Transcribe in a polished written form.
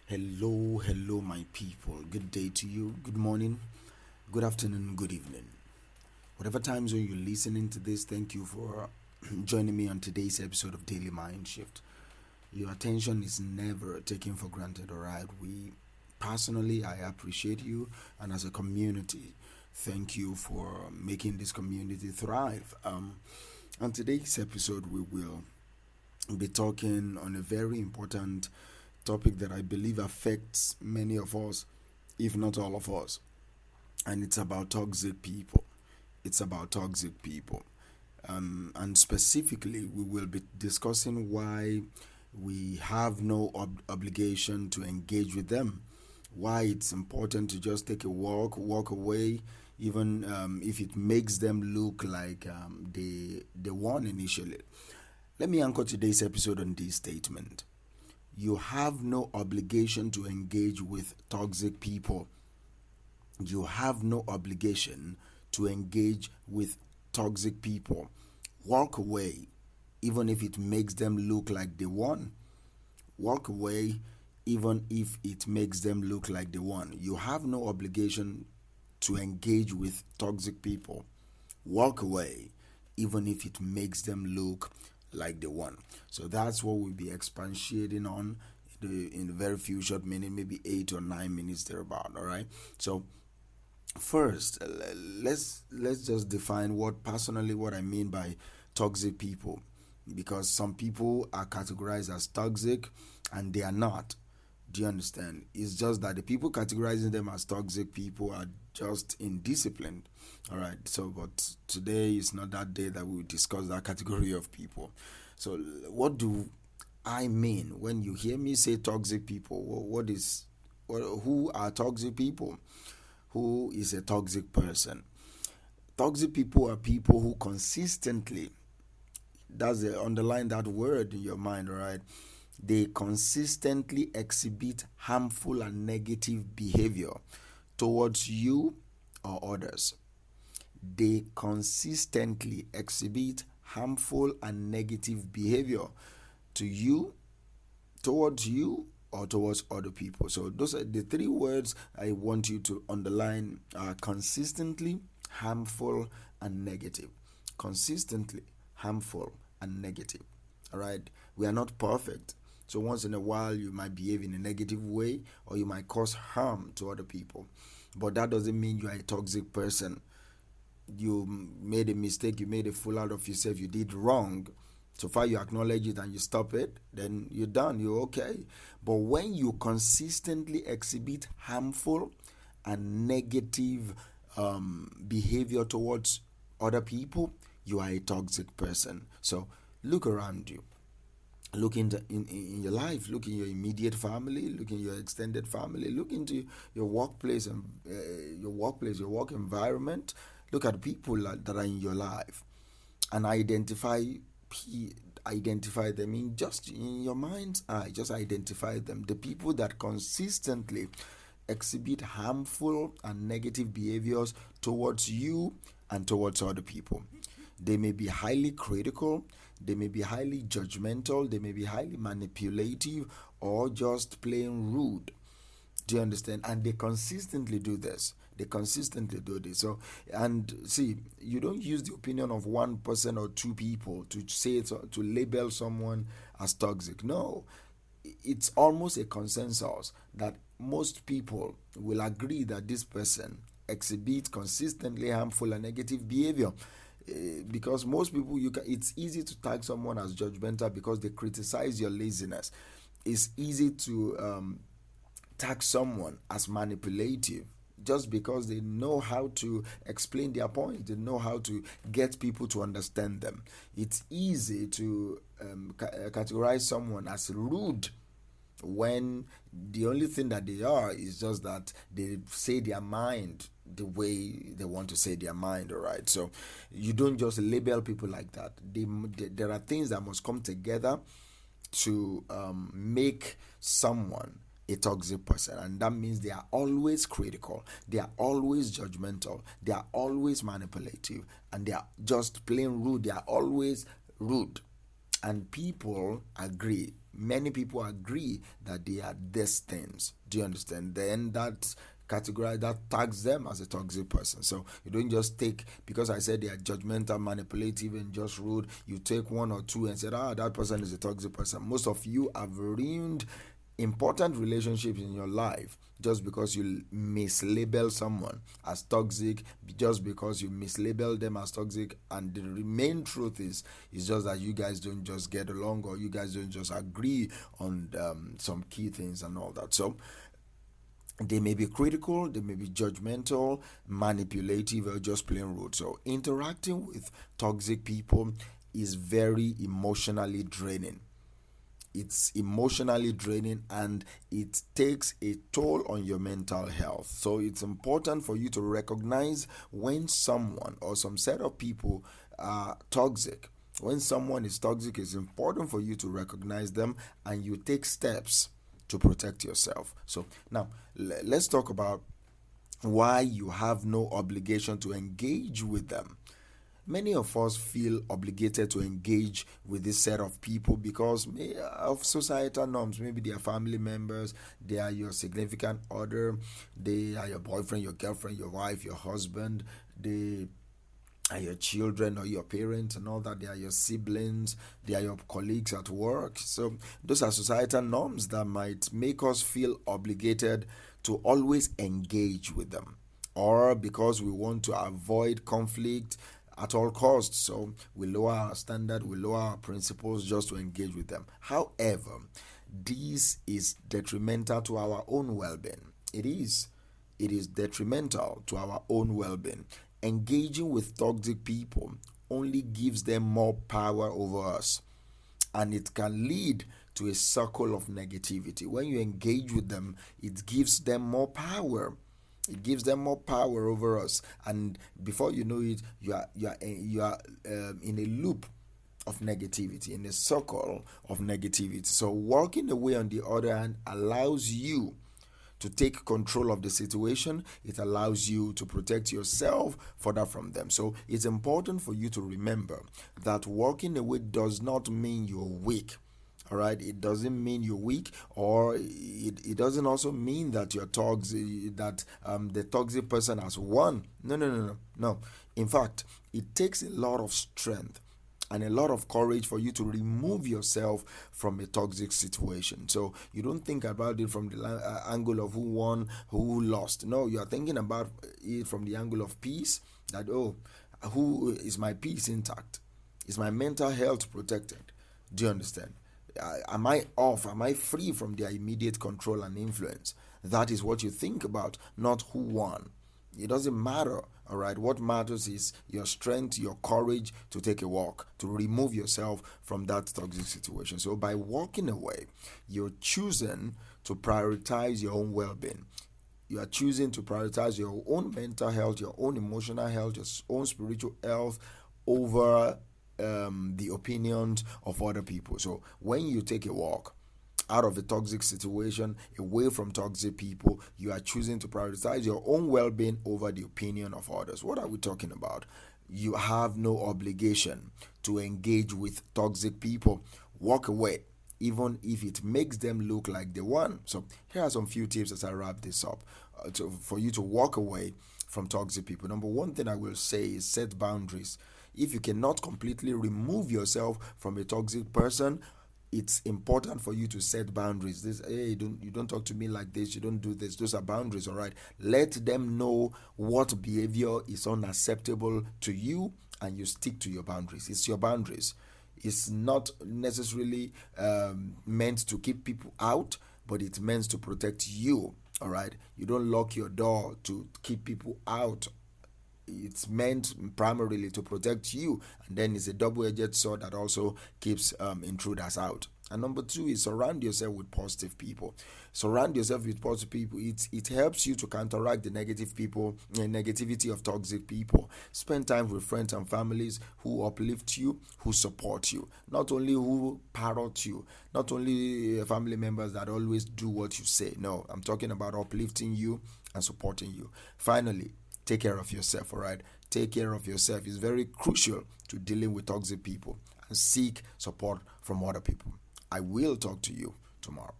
Hello, my people. Good day to you. Good morning, good afternoon, good evening. Whatever time zone you're listening to this, thank you for joining me on today's episode of Daily Mind Shift. Your attention is never taken for granted, alright? I appreciate you, and as a community, thank you for making this community thrive. On today's episode, we will be talking on a very important topic that I believe affects many of us, if not all of us, and it's about toxic people. It's about toxic people. And specifically, we will be discussing why we have no obligation to engage with them, why it's important to just take a walk away, even if it makes them look like they won initially. Let me anchor today's episode on this statement. You have no obligation to engage with toxic people. You have no obligation to engage with toxic people. Walk away, even if it makes them look like they won. Walk away, even if it makes them look like they won. You have no obligation to engage with toxic people. Walk away, even if it makes them look like they won. So that's what we'll be expatiating on in a very few short minutes, maybe 8 or 9 minutes thereabout. All right. So first, let's just define what I mean by toxic people, because some people are categorized as toxic and they are not. Do you understand? It's just that the people categorizing them as toxic people are just indisciplined. All right. So, but today is not that day that we will discuss that category of people. So, what do I mean when you hear me say toxic people? Who are toxic people? Who is a toxic person? Toxic people are people who consistently, underline that word in your mind, all right? They consistently exhibit harmful and negative behavior towards you or others. They consistently exhibit harmful and negative behavior to you, towards you, or towards other people. So those are the three words I want you to underline: consistently, harmful, and negative. Consistently harmful and negative. All right, we are not perfect. So once in a while you might behave in a negative way, or you might cause harm to other people. But that doesn't mean you are a toxic person. You made a mistake, you made a fool out of yourself, you did wrong. So far you acknowledge it and you stop it, then you're done, you're okay. But when you consistently exhibit harmful and negative behavior towards other people, you are a toxic person. So look around you. Look in your life, look in your immediate family, look in your extended family, look into your workplace and your work environment. Look at people that are in your life and identify them in your mind's eye. Just identify them. The people that consistently exhibit harmful and negative behaviors towards you and towards other people. They may be highly critical, they may be highly judgmental, they may be highly manipulative, or just plain rude. Do you understand? And they consistently do this. They consistently do this. So, and see, you don't use the opinion of one person or two people to to label someone as toxic. No, it's almost a consensus that most people will agree that this person exhibits consistently harmful and negative behavior. Because most people, it's easy to tag someone as judgmental because they criticize your laziness. It's easy to tag someone as manipulative just because they know how to explain their point, they know how to get people to understand them. It's easy to categorize someone as rude when the only thing that they are is just that they say their mind the way they want to say their mind. All right, so you don't just label people like that. There are things that must come together to make someone a toxic person, and that means they are always critical, they are always judgmental, they are always manipulative, and they are just plain rude. They are always rude, And people agree. Many people agree that they are these things. Do you understand? Then that category that tags them as a toxic person. So you don't just take, because I said they are judgmental, manipulative, and just rude, you take one or two and say, that person is a toxic person. Most of you have ruined important relationships in your life just because you mislabel someone as toxic, just because you mislabel them as toxic. And the main truth is just that you guys don't just get along, or you guys don't just agree on some key things and all that. So they may be critical, they may be judgmental, manipulative, or just plain rude. So interacting with toxic people is very emotionally draining. It's emotionally draining, and it takes a toll on your mental health. So it's important for you to recognize when someone or some set of people are toxic. When someone is toxic, it's important for you to recognize them, and you take steps to protect yourself. So now let's talk about why you have no obligation to engage with them. Many of us feel obligated to engage with this set of people because of societal norms. Maybe they are family members, they are your significant other, they are your boyfriend, your girlfriend, your wife, your husband, they are your children or your parents and all that. They are your siblings, they are your colleagues at work. So those are societal norms that might make us feel obligated to always engage with them, or because we want to avoid conflict at all costs. So we lower our standard, we lower our principles just to engage with them. However, this is detrimental to our own well-being. It is detrimental to our own well-being. Engaging with toxic people only gives them more power over us, and it can lead to a circle of negativity. When you engage with them, it gives them more power. It gives them more power over us, and before you know it, you are in a loop of negativity, in a circle of negativity. So walking away, on the other hand, allows you to take control of the situation. It allows you to protect yourself further from them. So it's important for you to remember that walking away does not mean you're weak. All right, it doesn't mean you're weak, or it doesn't also mean that you're toxic, that the toxic person has won. No. In fact, it takes a lot of strength and a lot of courage for you to remove yourself from a toxic situation. So you don't think about it from the angle of who won, who lost. No, you are thinking about it from the angle of peace, that, who is my peace intact? Is my mental health protected? Do you understand? Am I off? Am I free from their immediate control and influence? That is what you think about, not who won. It doesn't matter, all right? What matters is your strength, your courage to take a walk, to remove yourself from that toxic situation. So by walking away, you're choosing to prioritize your own well-being. You are choosing to prioritize your own mental health, your own emotional health, your own spiritual health over the opinions of other people. So when you take a walk out of a toxic situation, away from toxic people, you are choosing to prioritize your own well-being over the opinion of others. What are we talking about? You have no obligation to engage with toxic people. Walk away, even if it makes them look like they won. So here are some few tips as I wrap this up for you to walk away from toxic people. Number one thing I will say is set boundaries. If you cannot completely remove yourself from a toxic person, it's important for you to set boundaries. You don't talk to me like this, you don't do this. Those are boundaries, all right? Let them know what behavior is unacceptable to you, and you stick to your boundaries. It's your boundaries. It's not necessarily meant to keep people out, but it's meant to protect you, all right? You don't lock your door to keep people out. It's meant primarily to protect you, and then it's a double-edged sword that also keeps intruders out. And number two is surround yourself with positive people. Surround yourself with positive people. It helps you to counteract the negativity of toxic people. Spend time with friends and families who uplift you, who support you, not only who parrot you, not only family members that always do what you say. No, I'm talking about uplifting you and supporting you. Finally, take care of yourself, all right? Take care of yourself. It's very crucial to dealing with toxic people. seek support from other people. I will talk to you tomorrow.